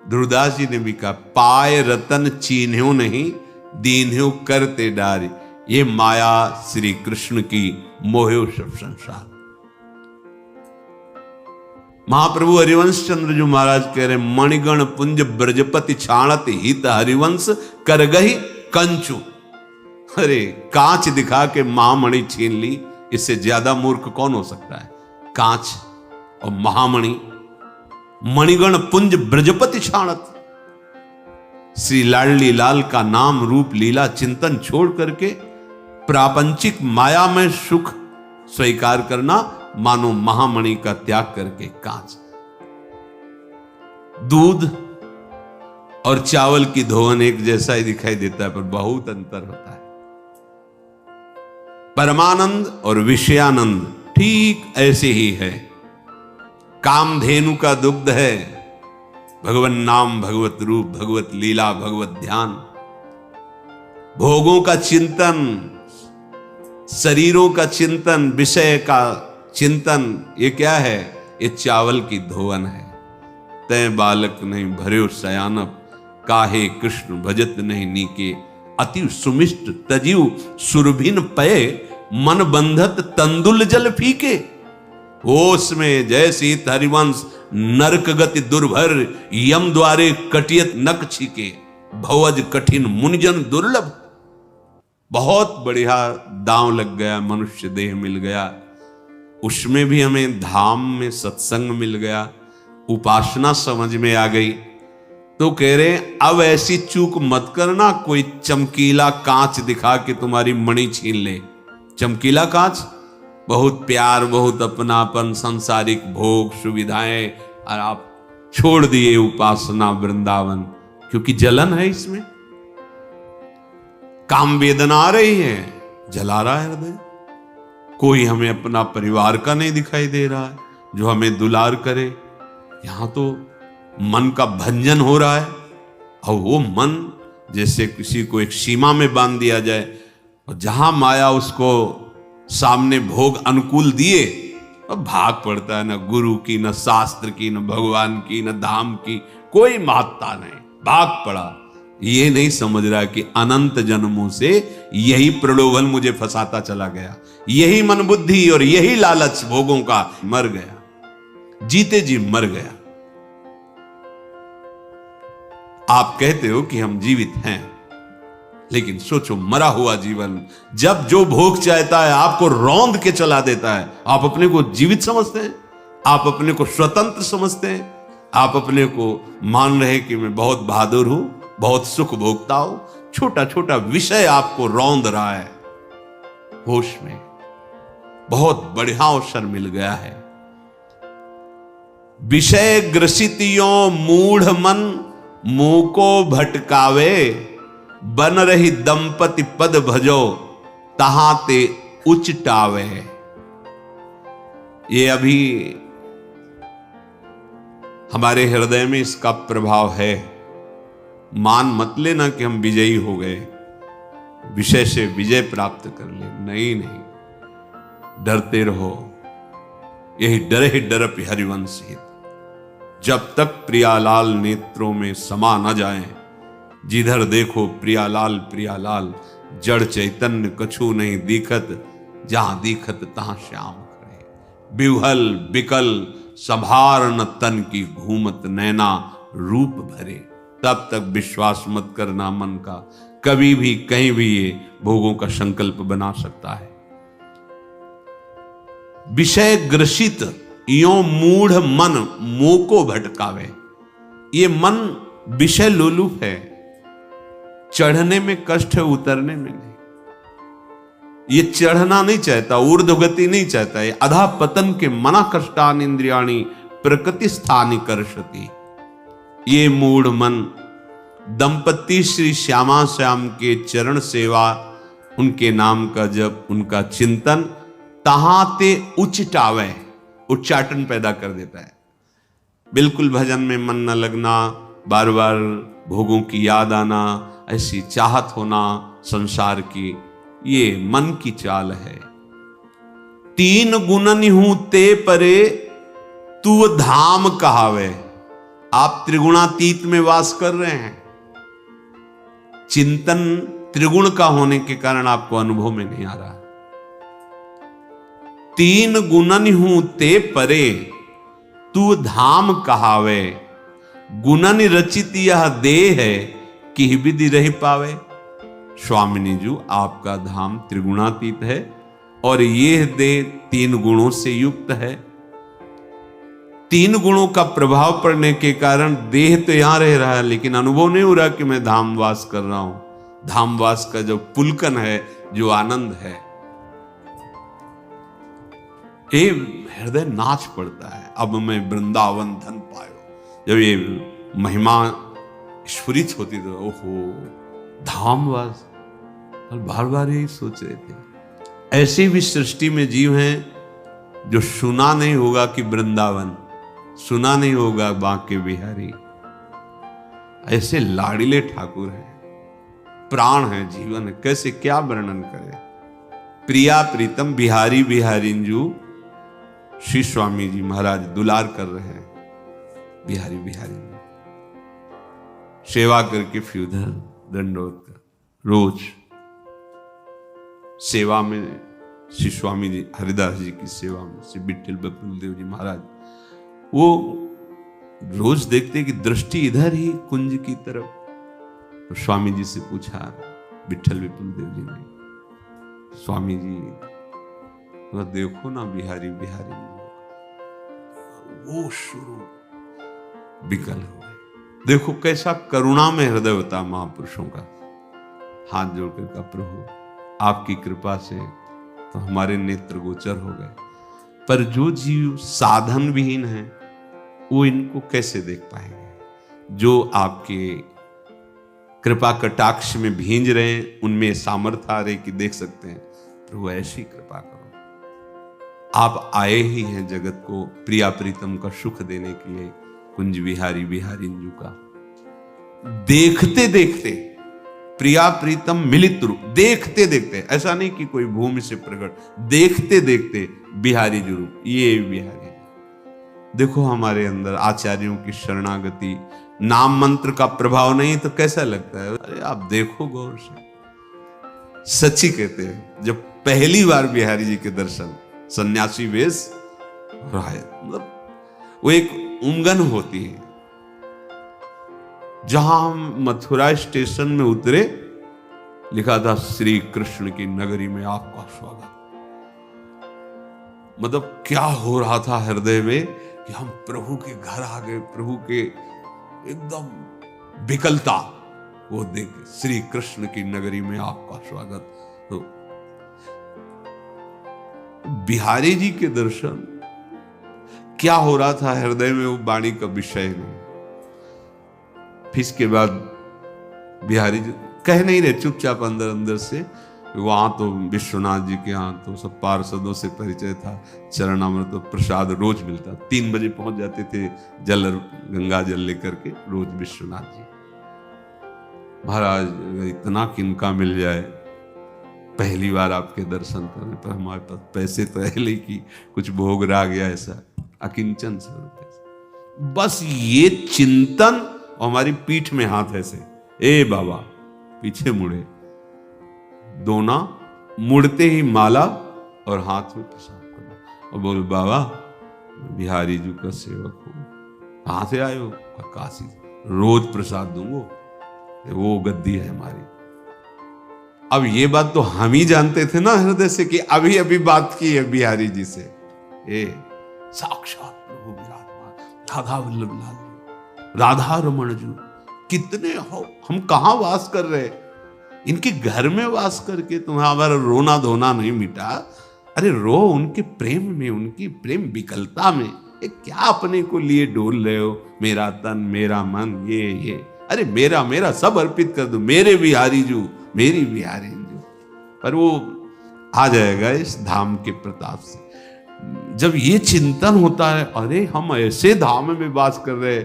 ध्रुवदास जी ने भी कहा, पाय रतन चीन्ह्यो नहीं, दीन्ह्यो करते डारी। ये माया श्री कृष्ण की, मोह्यो सब संसार। महाप्रभु हरिवंश चंद्र जी महाराज कह रहे, मणिगण पुंज ब्रजपति छाणत हित हरिवंश कर गही कंचु। अरे कांच दिखा के महामणि छीन ली, इससे ज्यादा मूर्ख कौन हो सकता है? कांच और महामणि। मणिगण पुंज ब्रजपति छाणत, श्री लाडली लाल का नाम रूप लीला चिंतन छोड़ करके प्रापंचिक माया में सुख स्वीकार करना, मानो महामणि का त्याग करके कांच। दूध और चावल की धोवन एक जैसा ही दिखाई देता है, पर बहुत अंतर होता है। परमानंद और विषयानंद ठीक ऐसे ही है। कामधेनु का दुग्ध है, भगवन नाम, भगवत रूप, भगवत लीला, भगवत ध्यान। भोगों का चिंतन, शरीरों का चिंतन, विषय का चिंतन, ये क्या है? ये चावल की धोवन है। तय बालक नहीं भर्यो सयानप, काहे कृष्ण भजत नहीं नीके। अति सुमिष्ट तजीव सुरभिन पये, मन बंधत तंदुल जल फीके। होश में जैसी हरिवंश, नरक गति दुर्भर, यम द्वारे कटियत नक छीके। भवज कठिन मुनिजन दुर्लभ। बहुत बढ़िया दांव लग गया, मनुष्य देह मिल गया, उसमें भी हमें धाम में सत्संग मिल गया, उपासना समझ में आ गई। तो कह रहे अब ऐसी चूक मत करना, कोई चमकीला कांच दिखा के तुम्हारी मणि छीन ले। चमकीला कांच, बहुत प्यार, बहुत अपनापन, सांसारिक भोग सुविधाएं, और आप छोड़ दिए उपासना वृंदावन, क्योंकि जलन है इसमें। काम वेदना आ रही है, जला रहा है हृदय। कोई हमें अपना परिवार का नहीं दिखाई दे रहा है जो हमें दुलार करे। यहां तो मन का भंजन हो रहा है, और वो मन जैसे किसी को एक सीमा में बांध दिया जाए, और जहां माया उसको सामने भोग अनुकूल दिए, अब भाग पड़ता है। न गुरु की, न शास्त्र की, न भगवान की, न धाम की, कोई महत्ता नहीं, भाग पड़ा। ये नहीं समझ रहा कि अनंत जन्मों से यही प्रलोभन मुझे फंसाता चला गया, यही मन बुद्धि और यही लालच भोगों का मर गया, जीते जी मर गया। आप कहते हो कि हम जीवित हैं, लेकिन सोचो मरा हुआ जीवन, जब जो भोग चाहता है आपको रौंद के चला देता है, आप अपने को जीवित समझते हैं, आप अपने को स्वतंत्र समझते हैं, आप अपने को मान रहे कि मैं बहुत बहादुर हूं, बहुत सुख भोगता हूं। छोटा छोटा विषय आपको रौंद रहा है। होश में बहुत बढ़िया अवसर मिल गया है। विषय ग्रसितियों मूढ़ मन, मुंह को भटकावे। बन रही दंपति पद भजो, तहां ते उचटावे। ये अभी हमारे हृदय में इसका प्रभाव है। मान मत लेना कि हम विजयी हो गए, विषय से विजय प्राप्त कर ले, नहीं नहीं, डरते रहो। यही डरे ही डरप हरिवंश हित। जब तक प्रियालाल नेत्रों में समा न जाए, जिधर देखो प्रियालाल प्रियालाल, जड़ चैतन्य कछु नहीं दिखत, जहां दिखत तहां श्याम खड़े। बिवहल बिकल संभार न तन की, घूमत नैना रूप भरे। तब तक विश्वास मत करना मन का, कभी भी कहीं भी ये भोगों का संकल्प बना सकता है। विषय ग्रसित यो मूढ़ मन, मुंह को भटकावे। ये मन विषय लोलुप है, चढ़ने में कष्ट है, उतरने में नहीं। ये चढ़ना नहीं चाहता, ऊर्ध्वगति नहीं चाहता, है अधा पतन के मना कष्टान इंद्रियाणी प्रकृति स्थानी कर्षति। ये मूढ़ मन दंपति श्री श्यामा श्याम के चरण सेवा, उनके नाम का जप, उनका चिंतन, तहां ते उच्चावे, उच्चाटन पैदा कर देता है। बिल्कुल भजन में मन न लगना, बार बार भोगों की याद आना, ऐसी चाहत होना संसार की, ये मन की चाल है। तीन गुणन हूं ते परे, तू धाम कहावे। आप त्रिगुणातीत में वास कर रहे हैं। चिंतन त्रिगुण का होने के कारण आपको अनुभव में नहीं आ रहा। तीन गुणन हूं ते परे, तू धाम कहावे, गुणन रचित यह देह है, कि विधि रह पावे। स्वामिनी जी, आपका धाम त्रिगुणातीत है और यह देह तीन गुणों से युक्त है। तीन गुणों का प्रभाव पड़ने के कारण देह तो यहां रह रहा है, लेकिन अनुभव नहीं हो रहा कि मैं धामवास कर रहा हूं। धामवास का जो पुलकन है, जो आनंद है, ये हृदय नाच पड़ता है। अब मैं वृंदावन धन पायो, जब ये महिमा स्फुरित होती तो ओहो धामवास, और बार बार यही सोच रहे थे। ऐसी भी सृष्टि में जीव हैं जो सुना नहीं होगा कि वृंदावन, सुना नहीं होगा बांके बिहारी। ऐसे लाड़िले ठाकुर हैं, प्राण है, जीवन है, कैसे क्या वर्णन करें। प्रिया प्रीतम बिहारी बिहारिंजू, श्री स्वामी जी महाराज दुलार कर रहे हैं बिहारी बिहारी में। सेवा करके फ्यूधर दंडोत कर, रोज सेवा में श्री स्वामी जी हरिदास जी की सेवा में, श्री विठल बकुल देव जी महाराज, वो रोज देखते कि दृष्टि इधर ही कुंज की तरफ। तो स्वामी जी से पूछा विठल विपुल देव जी ने, स्वामी जी तो देखो ना बिहारी बिहारी, वो शुरू विकल हो गए। देखो कैसा करुणा में हृदय होता महापुरुषों का। हाथ जोड़कर का प्रभु आपकी कृपा से तो हमारे नेत्र गोचर हो गए, पर जो जीव साधन विहीन है वो इनको कैसे देख पाएंगे। जो आपके कृपा कटाक्ष में भींज रहे हैं, उनमें सामर्थ्य आ रहे कि देख सकते हैं। प्रभु ऐसी कृपा करो। आप आए ही हैं जगत को प्रिया प्रीतम का सुख देने के लिए, कुंज बिहारी बिहारिंजू का। देखते देखते प्रिया प्रीतम मिलित रूप, देखते देखते, ऐसा नहीं कि कोई भूमि से प्रकट, देखते देखते बिहारी जी रूप, ये बिहारी। देखो हमारे अंदर आचार्यों की शरणागति, नाम मंत्र का प्रभाव नहीं तो कैसा लगता है। अरे आप देखो गौर से, सच्ची कहते हैं जब पहली बार बिहारी जी के दर्शन, सन्यासी वेश राय, मतलब वो एक उमंगन होती है। जहां हम मथुरा स्टेशन में उतरे, लिखा था श्री कृष्ण की नगरी में आपका स्वागत। मतलब क्या हो रहा था हृदय में कि हम प्रभु के घर आ गए। प्रभु के एकदम विकलता वो देख, श्री कृष्ण की नगरी में आपका स्वागत। तो बिहारी जी के दर्शन, क्या हो रहा था हृदय में वो वाणी का विषय नहीं। फिर इसके बाद बिहारी जी कह नहीं रहे, चुपचाप अंदर अंदर से, वहां तो विश्वनाथ जी के यहाँ तो सब पार्षदों से परिचय था, चरणामृत तो प्रसाद रोज मिलता। 3 बजे पहुंच जाते थे जल, गंगा जल लेकर के रोज विश्वनाथ जी। महाराज इतना किनका मिल जाए, पहली बार आपके दर्शन करने पर हमारे पास पैसे तो है लेकिन कुछ भोग रह गया, ऐसा अकिंचन से बस ये चिंतन, और हमारी पीठ में हाथ ऐसे, ए बाबा पीछे मुड़े, दोना मुड़ते ही माला और हाथ में प्रसाद करना, और बोल बाबा बिहारी जी का सेवक हो, कहां से आए हो? काशी, रोज प्रसाद दूंगो, वो गद्दी है हमारी। अब ये बात तो हम ही जानते थे ना हृदय से कि अभी अभी बात की है बिहारी जी से। साक्षात प्रभु विराजमान, राधा वल्लभ लाल जी, राधा रमण जी, कितने हो, हम कहां वास कर रहे, इनके घर में वास करके तुम्हारा रोना धोना नहीं मिटा। अरे रो उनके प्रेम में, उनकी प्रेम विकलता में। ये क्या अपने को लिए डोल रहे हो, मेरा तन मेरा मन ये, अरे मेरा मेरा सब अर्पित कर दो, मेरे बिहारी जू, मेरी बिहारी जू। पर वो आ जाएगा इस धाम के प्रताप से। जब ये चिंतन होता है, अरे हम ऐसे धाम में वास कर रहे,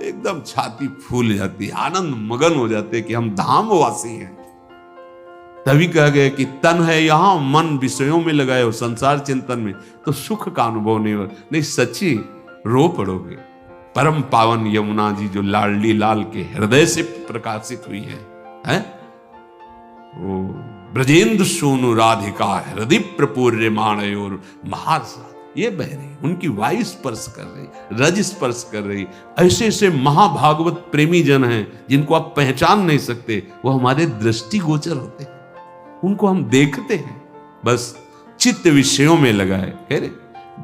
एकदम छाती फूल जाती, आनंद मगन हो जाते कि हम धामवासी हैं। तभी कहा गया कि तन है यहां, मन विषयों में लगाए हो, संसार चिंतन में, तो सुख का अनुभव नहीं हो। नहीं सच्ची रो पड़ोगे, परम पावन यमुना जी जो लाडली लाल के हृदय से प्रकाशित हुई है? वो ब्रजेंद्र सोनु राधिका हृदय प्रपूर्य माणयोर महारसा, ये बह रही, उनकी वायु स्पर्श कर रही, रज स्पर्श कर रही। ऐसे ऐसे महाभागवत प्रेमी जन हैं जिनको आप पहचान नहीं सकते, वो हमारे दृष्टिगोचर होते हैं, उनको हम देखते हैं, बस चित्त विषयों में लगाए। कह रहे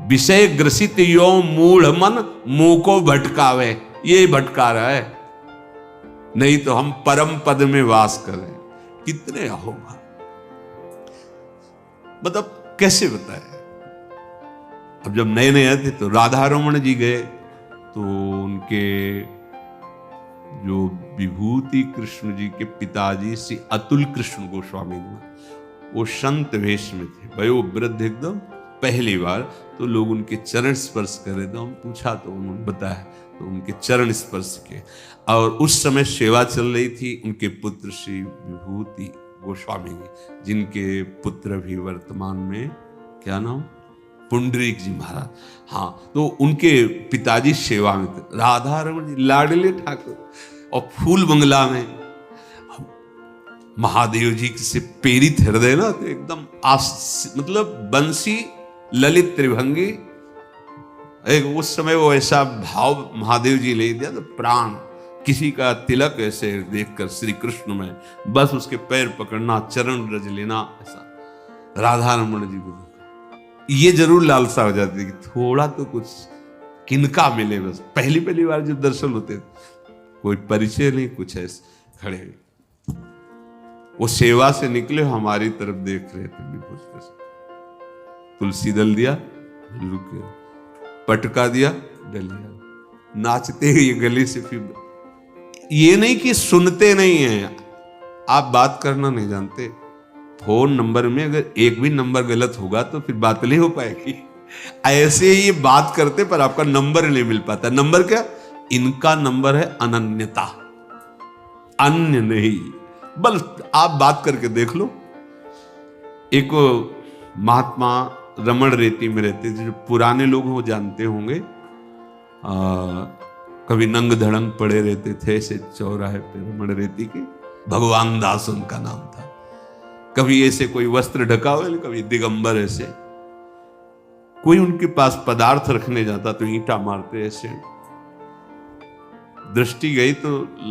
विषय ग्रसित यो मूढ़ मन मुंह को भटकावे, ये भटका रहा है, नहीं तो हम परम पद में वास कर रहे हैं। कितने अहोभाव, मतलब कैसे बताए। अब जब नए नए आए थे तो राधा रमण जी गए, तो उनके जो विभूति कृष्ण जी के पिताजी श्री अतुल कृष्ण गोस्वामी जी, वो संत वेश में थे, वयो वृद्ध एकदम, पहली बार तो लोग उनके चरण स्पर्श कर रहे थे। हम पूछा तो उन्होंने बताया, तो उनके चरण स्पर्श किए। और उस समय सेवा चल रही थी उनके पुत्र श्री विभूति गोस्वामी जी, जिनके पुत्र भी वर्तमान में क्या नाम, पुंडरीक जी महाराज। हाँ, तो उनके पिताजी सेवा में थे, राधा रमण जी लाडले ठाकुर, और फूल बंगला में महादेव जी से प्रेरित हृदय ना, तो एकदम मतलब बंसी ललित त्रिभंगी। उस समय वो ऐसा भाव महादेव जी ले दिया, तो प्राण किसी का तिलक ऐसे देखकर श्री कृष्ण में बस उसके पैर पकड़ना, चरण रज लेना, ऐसा राधा रमण जी को ये जरूर लालसा हो जाती है कि थोड़ा तो कुछ किनका मिले। बस पहली पहली बार जब दर्शन होते, कोई परिचय नहीं, कुछ ऐसे खड़े, वो सेवा से निकले हमारी तरफ देख रहे थे, तुलसी दल दिया, रुके, पटका दिया, डलिया, नाचते हुए गली से। फिर ये नहीं कि सुनते नहीं हैं, आप बात करना नहीं जानते। फोन नंबर में अगर एक भी नंबर गलत होगा तो फिर बात नहीं हो पाएगी। ऐसे ही बात करते पर आपका नंबर नहीं मिल पाता। नंबर क्या? इनका नंबर है अनन्यता, अन्य नहीं। बस आप बात करके देख लो। एक महात्मा रमण रेती में रहते थे, जो पुराने लोग वो जानते होंगे, कभी नंग धड़ंग पड़े रहते थे ऐसे चौराहे पे रमण रेती के। भगवान दास उनका नाम था। कभी ऐसे कोई वस्त्र ढका हुआ, कभी दिगंबर ऐसे। कोई उनके पास पदार्थ रखने जाता तो ईंटा मारते ऐसे। दृष्टि गई तो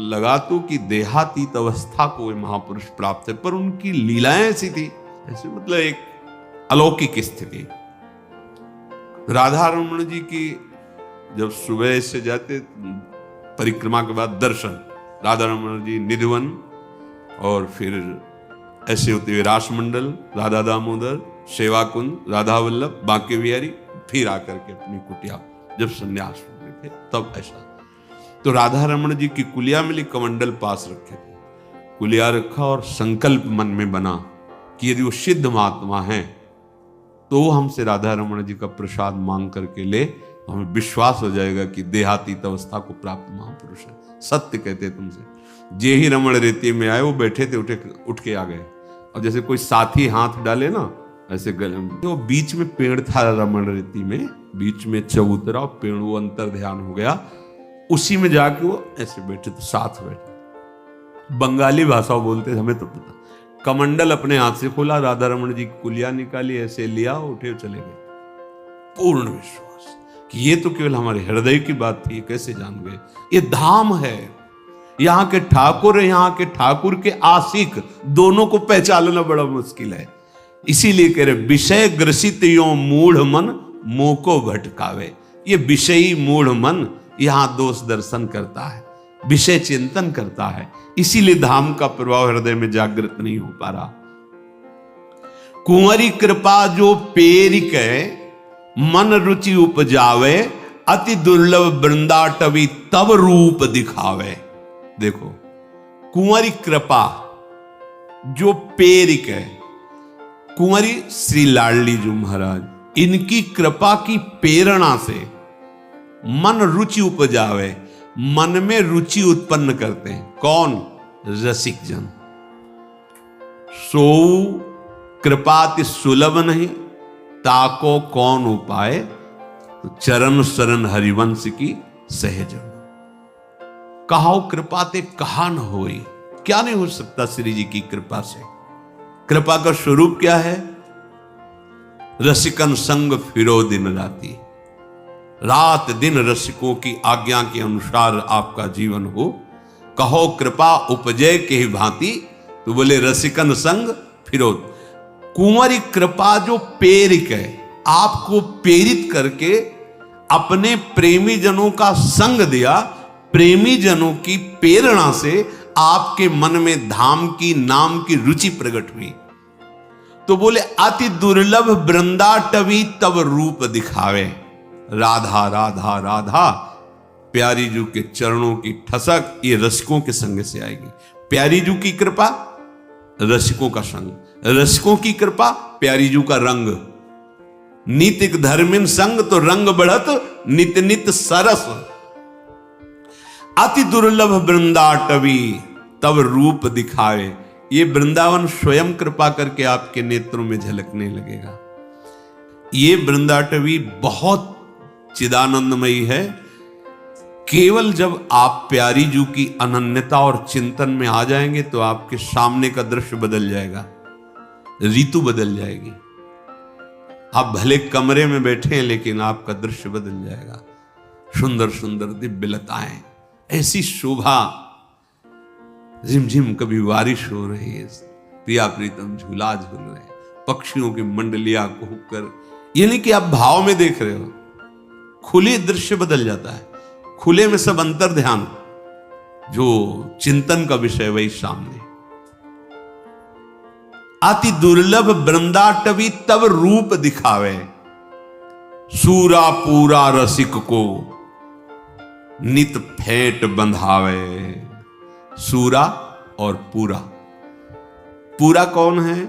लगा तो कि देहातीत अवस्था को वे महापुरुष प्राप्त है, पर उनकी लीलाएं ऐसी थी, ऐसे मतलब एक अलौकिक स्थिति। राधा रमण जी की जब सुबह से जाते परिक्रमा के बाद दर्शन, राधा रमण जी निधिवन, और फिर ऐसे होते हुए रासमंडल, राधा दामोदर, सेवा कुंज, राधा वल्लभ, बांके बिहारी, फिर आकर के अपनी कुटिया जब संन्यास में थे तब ऐसा। तो राधा रमण जी की कुलिया मिली, कमंडल पास रखे थे, कुलिया रखा और संकल्प मन में बना कि यदि वो सिद्ध महात्मा हैं तो हमसे राधा रमण जी का प्रसाद मांग करके ले, हमें विश्वास हो जाएगा कि देहातीत अवस्था को प्राप्त महापुरुष है। सत्य कहते तुमसे। जे ही रमण रेती में आए, वो बैठे थे, उठ के आ गए। और जैसे कोई साथी हाथ डाले ना ऐसे गले में, तो बीच में पेड़ था रमण रेती में, बीच में चबूतरा और पेड़, वो अंतर ध्यान हो गया, उसी में जाके वो ऐसे बैठे, तो साथ बैठे। बंगाली भाषा बोलते थे, हमें तो पता। कमंडल अपने हाथ से खोला, राधा रमण जी की कुलिया निकाली, ऐसे लिया, उठे चले गए। पूर्ण विश्वास कि ये तो केवल हमारे हृदय की बात थी, कैसे जान गए। ये धाम है, यहाँ के ठाकुर, यहाँ के ठाकुर के आशिक, दोनों को पहचानना बड़ा मुश्किल है। इसीलिए कह रहे विषय ग्रसित यो मूढ़ मन मुंह को भटकावे। ये विषयी मूढ़ मन यहाँ दोष दर्शन करता है, विषय चिंतन करता है, इसीलिए धाम का प्रभाव हृदय में जागृत नहीं हो पा रहा। कुंवरी कृपा जो पेरिक मन रुचि उपजावे, अति दुर्लभ वृंदाटवी तब रूप दिखावे। देखो, कुंवरी कृपा जो पेरिक है, कुंवरी श्री लाडली जी महाराज, इनकी कृपा की प्रेरणा से मन रुचि उपजावे, मन में रुचि उत्पन्न करते हैं। कौन? रसिक जन। सो कृपाति सुलभ नहीं, ताको कौन उपाय, तो चरण शरण हरिवंश की सहजम। कहाओ कृपा ते कहा न होई, क्या नहीं हो सकता श्री जी की कृपा से। कृपा का स्वरूप क्या है? रसिकन संग फिरो दिन राती, रात दिन रसिकों की आज्ञा के अनुसार आपका जीवन हो। कहो कृपा उपजय के ही भांति, तो बोले रसिकन संग फिरो। कुंवरी कृपा जो प्रेरिक है, आपको प्रेरित करके अपने प्रेमी जनों का संग दिया। प्रेमी जनों की प्रेरणा से आपके मन में धाम की नाम की रुचि प्रकट हुई। तो बोले अति दुर्लभ वृंदाटवी तब रूप दिखावे। राधा राधा राधा, प्यारी जू के चरणों की ठसक ये रसिकों के संग से आएगी। प्यारी जू की कृपा, रसिकों का संग, रसिकों की कृपा, प्यारी जू का रंग। नीतिक धर्मिन संग तो रंग बढ़त नित नित सरस। अति दुर्लभ वृंदाटवी तब रूप दिखावे। ये वृंदावन स्वयं कृपा करके आपके नेत्रों में झलकने लगेगा। ये वृंदाटवी बहुत चिदानंदमयी है। केवल जब आप प्यारी जू की अनन्यता और चिंतन में आ जाएंगे तो आपके सामने का दृश्य बदल जाएगा, ऋतु बदल जाएगी। आप भले कमरे में बैठे हैं लेकिन आपका दृश्य बदल जाएगा। सुंदर सुंदर दिव्य लताएं, ऐसी शोभा, झिमझिम कभी बारिश हो रही है, प्रिया प्रीतम झूला झूल रहे हैं, पक्षियों की मंडलियां कुहकर। ये नहीं कि आप भाव में देख रहे हो, खुले दृश्य बदल जाता है। खुले में सब अंतर ध्यान, जो चिंतन का विषय वही सामने। अति दुर्लभ वृंदाटवी तब रूप दिखावे। सूरा पूरा रसिक को नित फेंट बंधावे। सूरा और पूरा, पूरा कौन है?